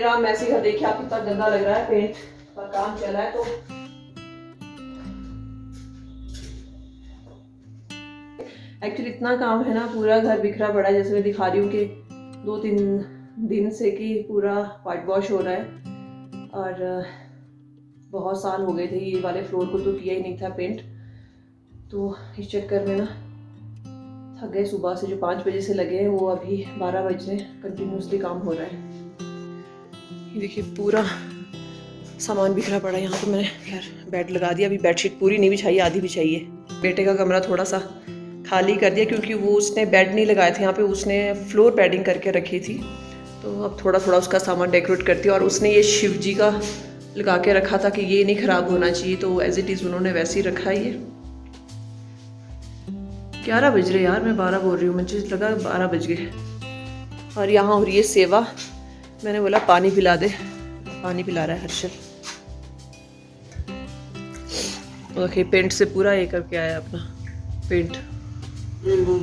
मेरा मैसी घर देखिए आप, कितना गंदा लग रहा है, पेंट पर काम चल रहा है। तो एक्चुअली इतना काम है ना, पूरा घर बिखरा पड़ा है, जैसे मैं दिखा रही हूँ कि 2-3 दिन से कि पूरा वाइट वॉश हो रहा है। और बहुत साल हो गए थे ये वाले फ्लोर को तो किया ही नहीं था पेंट। तो इस चक्कर में ना थक गए। सुबह से जो 5 बजे से लगे हैं वो अभी 12 बजे कंटिन्यूसली काम हो रहा है। ये देखिए पूरा सामान बिखरा पड़ा है यहाँ। तो मैंने खैर बेड लगा दिया, अभी बेडशीट पूरी नहीं बिछाई, आधी बिछाई है। बेटे का कमरा थोड़ा सा खाली कर दिया क्योंकि वो उसने बेड नहीं लगाए थे यहाँ पे, उसने फ्लोर पैडिंग करके रखी थी। तो अब थोड़ा थोड़ा उसका सामान डेकोरेट करती है। और उसने ये शिव जी का लगा के रखा था कि ये नहीं ख़राब होना चाहिए, तो एज इट इज़ उन्होंने वैसे ही रखा है। ये 11 बज रहे यार, मैं 12 बोल रही हूँ, मुझे लगा 12 बज गए। और यहाँ हो रही है सेवा। मैंने बोला पानी पिला दे, पानी पिला रहा है हर्षल। ओके, पेंट से पूरा ये करके आया अपना पेंट। मेरे को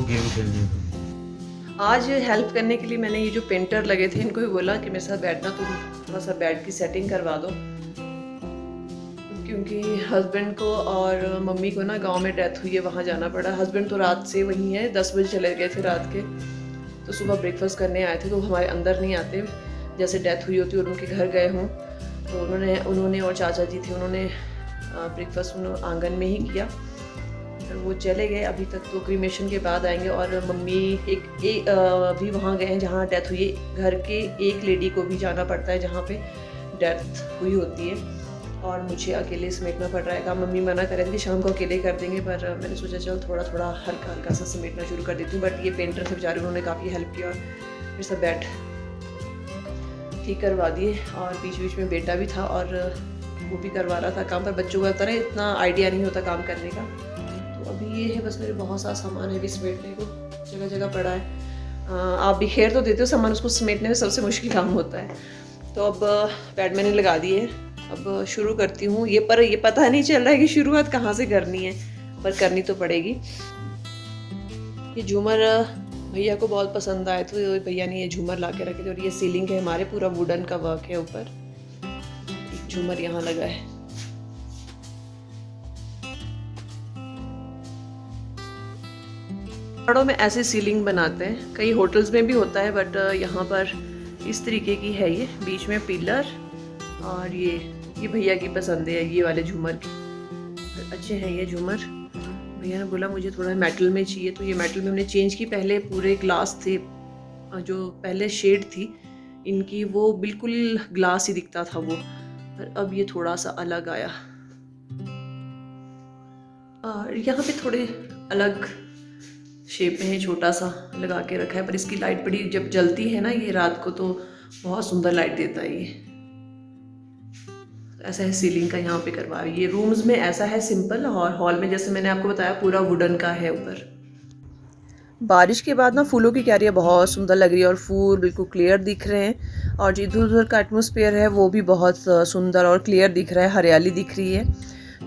गेम खेलने दो। आज हेल्प करने के लिए मैंने ये जो पेंटर लगे थे इनको भी बोला कि मेरे साथ बैठना, तुम थोड़ा सा बेड की सेटिंग करवा दो, क्योंकि हस्बैंड को और मम्मी को ना गांव में डेथ हुई है, वहाँ जाना पड़ा। हस्बैंड तो रात से वहीं है, 10 बजे चले गए थे रात के। तो सुबह ब्रेकफास्ट करने आए थे, तो हमारे अंदर नहीं आते, जैसे डेथ हुई होती और उनके घर गए हों। तो उन्होंने और चाचा जी थे, उन्होंने ब्रेकफास्ट आंगन में ही किया। तो वो चले गए, अभी तक तो क्रीमेशन के बाद आएंगे। और मम्मी भी वहाँ गए हैं जहाँ डेथ हुई है। घर के एक लेडी को भी जाना पड़ता है जहाँ पे डेथ हुई होती है, और मुझे अकेले समेटना पड़ रहा है काम। मम्मी मना कर रहे थे कि शाम को अकेले कर देंगे, पर मैंने सोचा चल थोड़ा थोड़ा हल्का हल्का सा समेटना शुरू कर देती हूँ। बट ये पेंटर थे बेचारे, उन्होंने काफ़ी हेल्प किया और मेरे साथ बेड ठीक करवा दिए। और बीच बीच में बेटा भी था और वो भी करवा रहा था काम, पर बच्चों का तरह इतना आइडिया नहीं होता काम करने का। तो अभी ये है बस, मेरे बहुत सारा सामान है भी समेटने को, जगह जगह पड़ा है। आप भी खेर तो देते हो सामान, उसको समेटने में सबसे मुश्किल काम होता है। तो अब बेड मैंने लगा दी है, अब शुरू करती हूँ। ये पता नहीं चल रहा है कि शुरुआत कहाँ से करनी है, पर करनी तो पड़ेगी। ये झूमर भैया को बहुत पसंद आए, तो भैया ने ये झूमर ला के रखे थे। और ये सीलिंग है हमारे, पूरा वुडन का वर्क है ऊपर। एक झूमर यहाँ लगा है। पहाड़ों में ऐसे सीलिंग बनाते हैं, कई होटल्स में भी होता है, बट यहाँ पर इस तरीके की है ये, बीच में पिलर। और ये भैया की पसंद है, ये वाले झूमर की अच्छे हैं ये झूमर। भैया ने बोला मुझे थोड़ा मेटल में चाहिए, तो ये मेटल में हमने चेंज की। पहले पूरे ग्लास थे, जो पहले शेड थी इनकी वो बिल्कुल ग्लास ही दिखता था वो, पर अब ये थोड़ा सा अलग आया। और यहाँ पे थोड़े अलग शेप में है, छोटा सा लगा के रखा है, पर इसकी लाइट बड़ी जब जलती है ना ये रात को, तो बहुत सुंदर लाइट देता है ये। ऐसा है सीलिंग का यहाँ पे करवा। ये रूम्स में ऐसा है सिंपल, और हॉल में जैसे मैंने आपको बताया पूरा वुडन का है ऊपर। बारिश के बाद ना फूलों की क्यारियाँ बहुत सुंदर लग रही है, और फूल बिल्कुल क्लियर दिख रहे हैं। और जो इधर उधर का एटमॉस्फेयर है वो भी बहुत सुंदर और क्लियर दिख रहा है, हरियाली दिख रही है।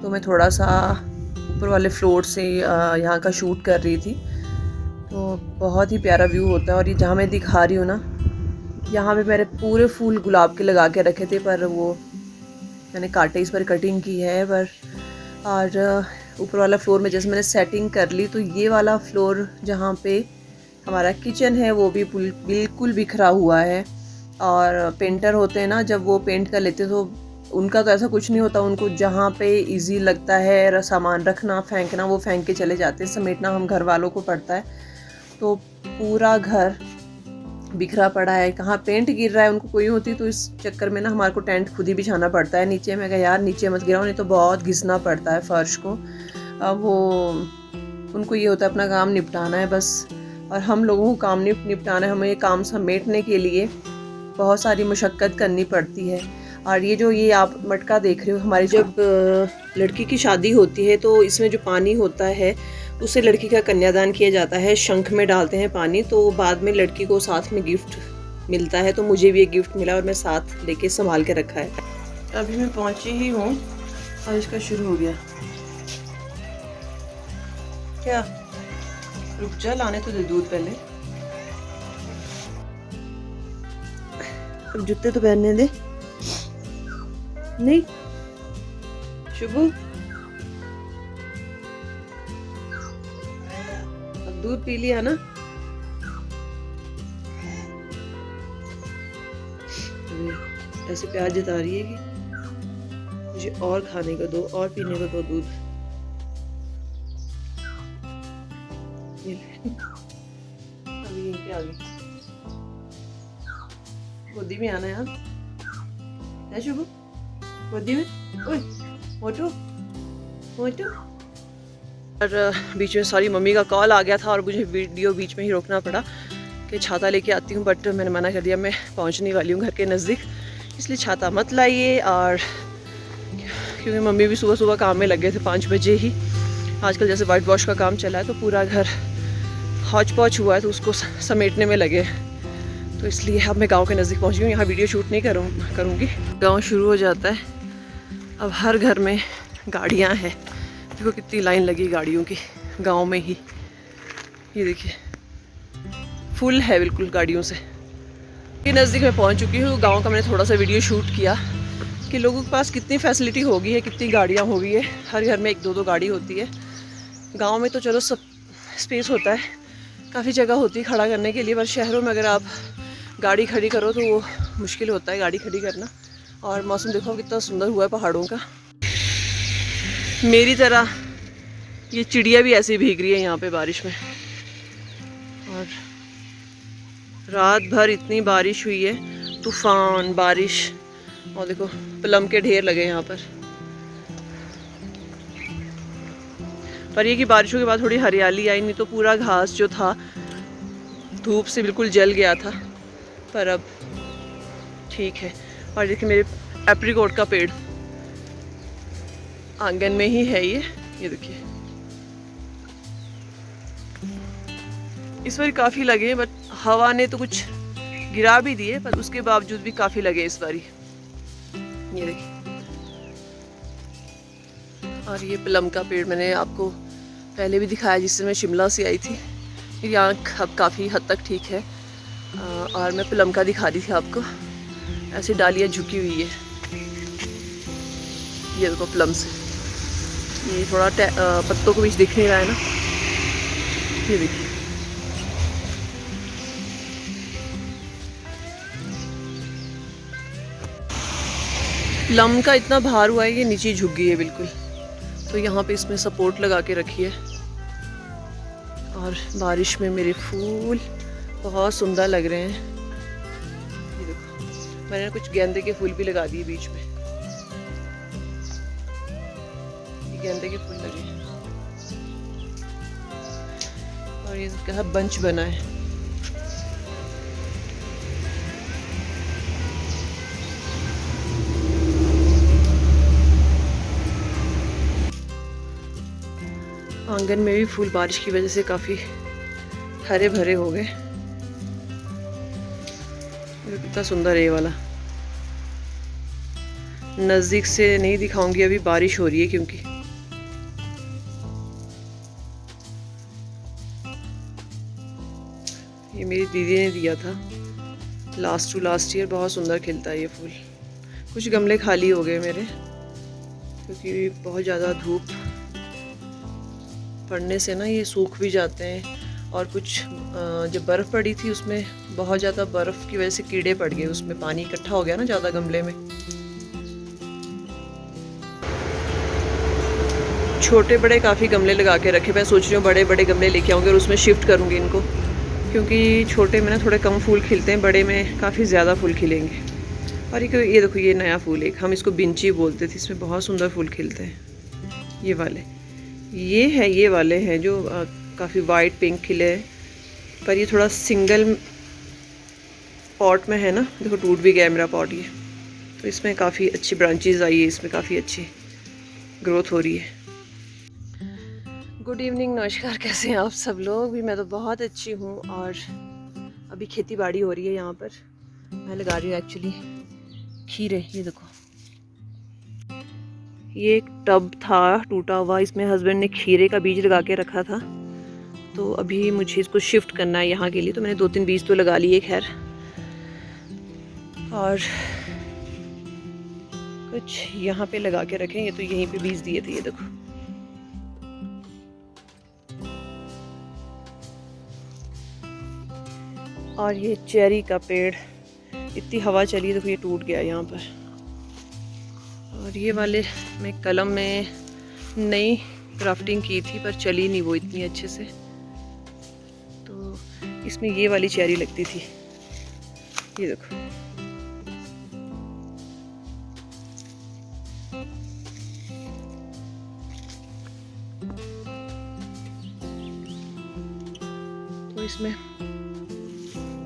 तो मैं थोड़ा सा ऊपर वाले फ्लोर से यहाँ का शूट कर रही थी, तो बहुत ही प्यारा व्यू होता है। और ये जहाँ मैं दिखा रही हूँ ना, यहाँ पे मेरे पूरे फूल गुलाब के लगा के रखे थे, पर वो मैंने काटे, इस पर कटिंग की है पर। और ऊपर वाला फ्लोर में जैसे मैंने सेटिंग कर ली, तो ये वाला फ्लोर जहाँ पे हमारा किचन है वो भी बिल्कुल बिखरा हुआ है। और पेंटर होते हैं ना, जब वो पेंट कर लेते हैं तो उनका तो ऐसा कुछ नहीं होता, उनको जहाँ पे इजी लगता है सामान रखना फेंकना वो फेंक के चले जाते हैं, समेटना हम घर वालों को पड़ता है। तो पूरा घर बिखरा पड़ा है, कहाँ पेंट गिर रहा है उनको कोई होती, तो इस चक्कर में ना हमारे को टेंट खुद ही बिछाना पड़ता है नीचे। मैं कहा यार नीचे मत गिराओ, नहीं तो बहुत घिसना पड़ता है फर्श को। अब वो उनको ये होता है अपना काम निपटाना है बस, और हम लोगों को काम निपटाना है। हमें ये काम समेटने के लिए बहुत सारी मशक्क़त करनी पड़ती है। और ये आप मटका देख रहे हो, हमारी जब लड़की की शादी होती है तो इसमें जो पानी होता है उससे लड़की का कन्यादान किया जाता है, शंख में डालते हैं पानी, तो बाद में लड़की को साथ में गिफ्ट मिलता है। तो मुझे भी एक गिफ्ट मिला और मैं साथ लेके संभाल के रखा है। अभी मैं पहुंची ही हूँ और इसका शुरू हो गया। क्या रुक जा, लाने तो दे दूध पहले। अब जूते तो पहनने दे। नहीं शुभू, अब दूध पी लिया ना। ऐसे प्यार जता रही है कि मुझे और खाने को दो, और पीने को दो दूध। अभी यहीं पे आ गई। गोदी में आना यार, है शुभू? गोदी में। ओए मोटू मोटू। और बीच में सॉरी मम्मी का कॉल आ गया था और मुझे वीडियो बीच में ही रोकना पड़ा कि छाता लेके आती हूँ, बट मैंने मना कर दिया। मैं पहुँचने वाली हूँ घर के नज़दीक, इसलिए छाता मत लाइए। और क्योंकि मम्मी भी सुबह सुबह काम में लग गए थे 5 बजे ही। आजकल जैसे वाइट वॉश का काम चला है तो पूरा घर हौच पौच हुआ है, तो उसको समेटने में लगे। तो इसलिए अब मैं गांव के नज़दीक पहुंची हूँ। यहाँ वीडियो शूट नहीं करूँगी। गांव शुरू हो जाता है, अब हर घर में गाड़ियाँ हैं। देखो कितनी लाइन लगी गाड़ियों की गांव में ही। ये देखिए फुल है बिल्कुल गाड़ियों से। ये नज़दीक मैं पहुंच चुकी हूँ गांव का। मैंने थोड़ा सा वीडियो शूट किया कि लोगों के पास कितनी फैसिलिटी हो गई है, कितनी गाड़ियाँ हो गई है। हर घर में 1-2 गाड़ी होती है। गांव में तो चलो सब स्पेस होता है, काफ़ी जगह होती है खड़ा करने के लिए, पर शहरों में अगर आप गाड़ी खड़ी करो तो वो मुश्किल होता है गाड़ी खड़ी करना। और मौसम देखो कितना सुंदर हुआ है पहाड़ों का। मेरी तरह ये चिड़िया भी ऐसे भीग रही है यहाँ पे बारिश में। और रात भर इतनी बारिश हुई है, तूफान बारिश। और देखो प्लम के ढेर लगे यहाँ पर ये कि बारिशों के बाद थोड़ी हरियाली आई, नहीं तो पूरा घास जो था धूप से बिल्कुल जल गया था। पर अब ठीक है। और देखिए मेरे एप्रिकॉट का पेड़ आंगन में ही है ये देखिए। इस बार काफ़ी लगे, बट हवा ने तो कुछ गिरा भी दिए, पर उसके बावजूद भी काफ़ी लगे इस बारी। ये देखिए। और ये प्लम का पेड़ मैंने आपको पहले भी दिखाया, जिससे मैं शिमला से आई थी। मेरी आँख अब काफ़ी हद तक ठीक है। और मैं प्लम का दिखा रही थी आपको। ऐसी डालियाँ झुकी हुई है, ये देखो प्लम से। ये थोड़ा पत्तों को बीच दिख नहीं रहा है ना, ये देखिए। प्लम का इतना भार हुआ है कि नीचे झुक गई है बिल्कुल। तो यहाँ पे इसमें सपोर्ट लगा के रखी है। और बारिश में मेरे फूल बहुत सुंदर लग रहे हैं। ये देखो मैंने कुछ गेंदे के फूल भी लगा दिए बीच में। ये गेंदे के फूल लगे हैं और ये क्या बंच बना है। आंगन में भी फूल बारिश की वजह से काफ़ी हरे भरे हो गए। कितना सुंदर है ये वाला। नज़दीक से नहीं दिखाऊंगी, अभी बारिश हो रही है क्योंकि। ये मेरी दीदी ने दिया था लास्ट टू लास्ट ईयर। बहुत सुंदर खिलता है ये फूल। कुछ गमले खाली हो गए मेरे क्योंकि बहुत ज़्यादा धूप पड़ने से ना ये सूख भी जाते हैं। और कुछ जब बर्फ़ पड़ी थी उसमें बहुत ज़्यादा बर्फ़ की वजह से कीड़े पड़ गए, उसमें पानी इकट्ठा हो गया ना ज़्यादा गमले में। छोटे बड़े काफ़ी गमले लगा के रखे। मैं सोच रही हूँ बड़े बड़े गमले लेके आऊँगी और उसमें शिफ्ट करूँगी इनको, क्योंकि छोटे में ना थोड़े कम फूल खिलते हैं, बड़े में काफ़ी ज़्यादा फूल खिलेंगे। और ये देखो ये नया फूल, एक हम इसको बिंची बोलते थे, इसमें बहुत सुंदर फूल खिलते हैं। ये वाले ये वाले हैं जो काफ़ी वाइट पिंक खिले हैं। पर ये थोड़ा सिंगल पॉट में है ना, देखो टूट भी गया मेरा पॉट ये। तो इसमें काफ़ी अच्छी ब्रांचेस आई है, इसमें काफ़ी अच्छी ग्रोथ हो रही है। गुड इवनिंग, नमस्कार, कैसे हैं आप सब लोग? भी मैं तो बहुत अच्छी हूँ। और अभी खेती बाड़ी हो रही है यहाँ पर। मैं लगा रही हूँ एक्चुअली खीरे। ये देखो ये एक टब था टूटा हुआ, इसमें हस्बैंड ने खीरे का बीज लगा के रखा था। तो अभी मुझे इसको शिफ्ट करना है यहाँ के लिए। तो मैंने 2-3 बीज तो लगा लिए खैर। और कुछ यहाँ पे लगा के रखें। ये तो यहीं पे बीज दिए थे, ये देखो। और ये चेरी का पेड़, इतनी हवा चली देखो ये टूट गया यहाँ पर। और ये वाले मैं कलम में नई क्राफ्टिंग की थी पर चली नहीं वो इतनी अच्छे से, तो इसमें ये वाली चेरी लगती थी, ये देखो। तो इसमें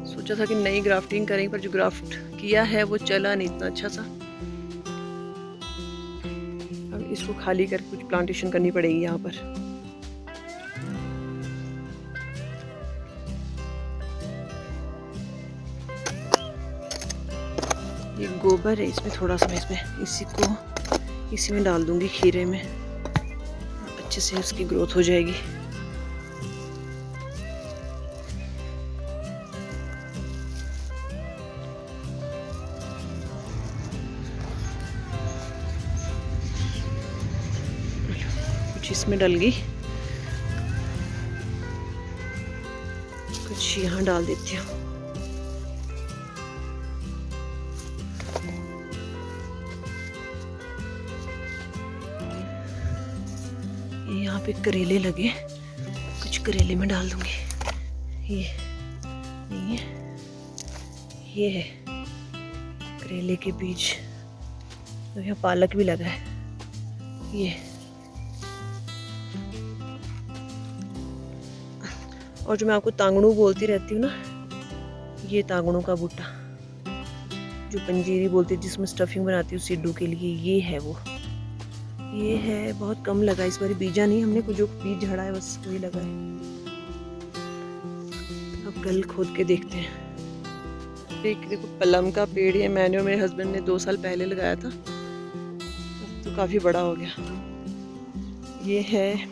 सोचा था कि नई ग्राफ्टिंग करेंगे, पर जो ग्राफ्ट किया है वो चला नहीं इतना अच्छा सा। अब इसको खाली करके कुछ प्लांटेशन करनी पड़ेगी यहाँ पर। ये गोबर है, इसमें थोड़ा सा मैं इसी में डाल दूंगी, खीरे में, अच्छे से उसकी ग्रोथ हो जाएगी। कुछ इसमें डल गई, कुछ यहाँ डाल देती हूँ। यहाँ पे करेले लगे, कुछ करेले में डाल दूंगी। ये नहीं है, ये है करेले के बीज। तो यहाँ पालक भी लगा है, ये। और जो मैं आपको तांगड़ू बोलती रहती हूँ ना, ये तांगड़ू का बूटा, जो पंजीरी बोलती है, जिसमें स्टफिंग बनाती हूँ सिड्डू के लिए, ये है वो। ये है, बहुत कम लगा इस बार, बीजा नहीं हमने, कुछ जो बीज झड़ा है बस वही लगा है। अब कल खोद के देखते हैं। देखो पलम का पेड़ है, मैंने और मेरे हस्बैंड ने 2 साल पहले लगाया था, तो काफ़ी बड़ा हो गया। ये है,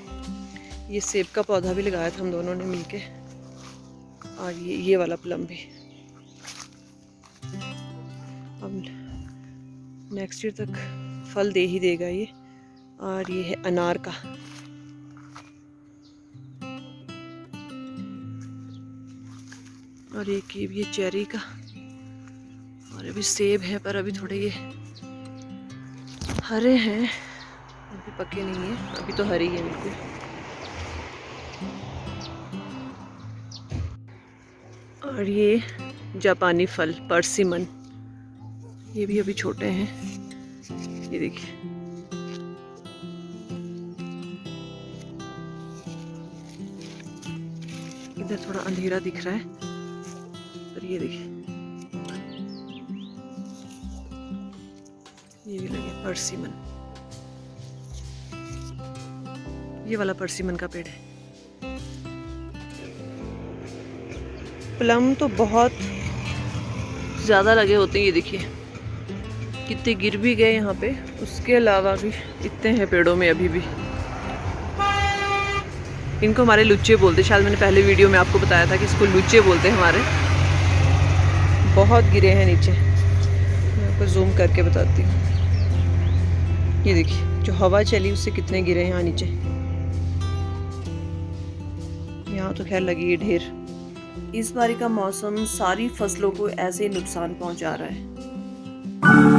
ये सेब का पौधा भी लगाया था हम दोनों ने मिलके, और ये वाला प्लम भी। अब नेक्स्ट ईयर तक फल दे ही देगा ये। और ये है अनार का, और एक ये चेरी का, और अभी सेब है पर अभी थोड़े ये हरे हैं, अभी पके नहीं है, अभी तो हरी है बिल्कुल। और ये जापानी फल परसिमन, ये भी अभी छोटे हैं, ये देखिए। इधर थोड़ा अंधेरा दिख रहा है, पर ये देखिए, ये भी लगे परसिमन, ये वाला परसिमन का पेड़ है। प्लम तो बहुत ज़्यादा लगे होते हैं, ये देखिए कितने गिर भी गए यहाँ पे, उसके अलावा भी इतने हैं पेड़ों में अभी भी। इनको हमारे लुच्चे बोलते, शायद मैंने पहले वीडियो में आपको बताया था कि इसको लुच्चे बोलते हैं हमारे। बहुत गिरे हैं नीचे, मैं आपको जूम करके बताती हूँ। ये देखिए जो हवा चली उससे कितने गिरे हैं यहाँ नीचे। यहाँ तो खैर लगी है ढेर। इस बारी का मौसम सारी फसलों को ऐसे नुकसान पहुँचा रहा है।